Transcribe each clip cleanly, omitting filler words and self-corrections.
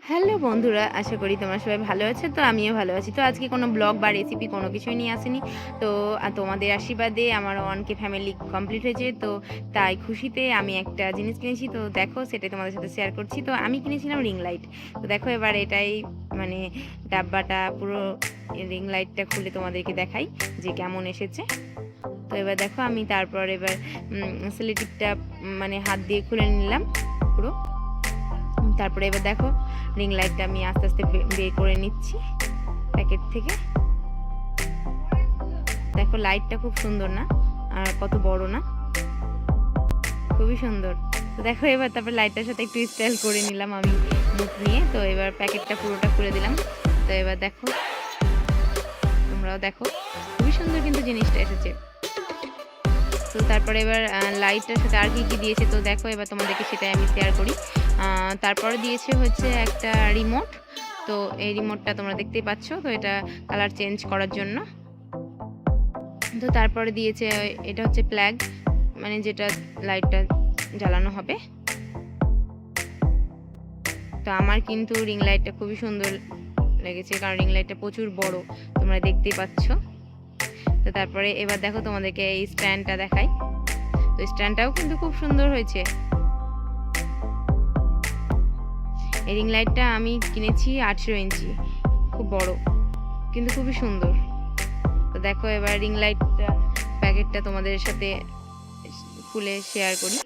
Hello বন্ধুরা, আশা করি তোমরা সবাই ভালো আছো। তো আমিও ভালো আছি। তো আজকে কোনো ব্লগ বা রেসিপি কোনো কিছুই নিয়ে আসিনি। তো তোমাদের আশীর্বাদে আমার 1K ফ্যামিলি কমপ্লিট হয়েছে। তো তাই খুশিতে আমি একটা জিনিস কিনেছি। তো দেখো, সেটাই তোমাদের সাথে শেয়ার করছি। তো আমি কিনেছিলাম রিং লাইট। তো দেখো এবার এটাই মানে ডাব্বাটা পুরো রিং লাইটটা খুলে তোমাদেরকে দেখাই যে কেমন এসেছে। তো এবার দেখো আমি তারপর এবার সেলোটেপটা মানে হাত দিয়ে খুলে নিলাম পুরো। তারপরে এবার দেখো রিং লাইটটা আমি আস্তে আস্তে বের করে নিচ্ছি প্যাকেট থেকে। দেখো লাইটটা খুব সুন্দর না, আর কত বড় না, খুবই সুন্দর। তো দেখো এবার তারপরে লাইটটার সাথে একটু স্টাইল করে নিলাম আমি মুখ নিয়ে। তো এবার প্যাকেটটা পুরোটা খুলে দিলাম। তো এবার দেখো, তোমরাও দেখো, খুবই সুন্দর কিন্তু জিনিসটা এসেছে। তো তারপরে এবার লাইটটার সাথে আর কি কি দিয়েছে, তো দেখো এবার তোমাদেরকে সেটাই আমি শেয়ার করি। তারপরে দিয়েছে হচ্ছে একটা রিমোট। তো এই রিমোটটা তোমরা দেখতেই পাচ্ছ, তো এটা কালার চেঞ্জ করার জন্য। তো তারপরে দিয়েছে এটা হচ্ছে প্লাগ, মানে যেটা লাইটটা জ্বালানো হবে। তো আমার কিন্তু রিং লাইটটা খুবই সুন্দর লেগেছে, কারণ রিং লাইটটা প্রচুর বড়, তোমরা দেখতেই পাচ্ছ। তো তারপরে এবার দেখো তোমাদেরকে এই স্ট্যান্ডটা দেখাই। তো স্ট্যান্ডটাও কিন্তু খুব সুন্দর হয়েছে। এই রিং লাইটটা আমি কিনেছি 18 ইঞ্চি, খুব বড় কিন্তু খুবই সুন্দর। তো দেখো এবার রিং লাইটটা প্যাকেটটা তোমাদের সাথে খুলে শেয়ার করি।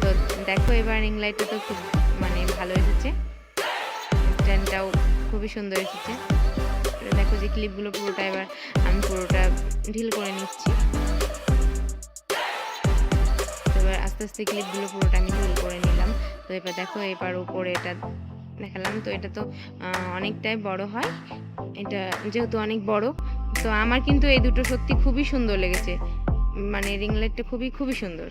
তো দেখো এবার রিং লাইটটা তো খুব মানে ভালো এসেছে, স্ট্যান্ডটাও খুবই সুন্দর এসেছে। দেখো যে ক্লিপগুলো পুরোটা এবার আমি পুরোটা ঢিল করে নিচ্ছি। এবার আস্তে আস্তে ক্লিপগুলো পুরোটা আমি ঢিল করে নিলাম। তো এবার দেখো এবার উপরে এটা দেখালাম। তো এটা তো অনেকটাই বড় হয়, এটা যেহেতু অনেক বড়। তো আমার কিন্তু এই দুটো সত্যি খুবই সুন্দর লেগেছে, মানে রিং লাইটটা খুবই খুবই সুন্দর।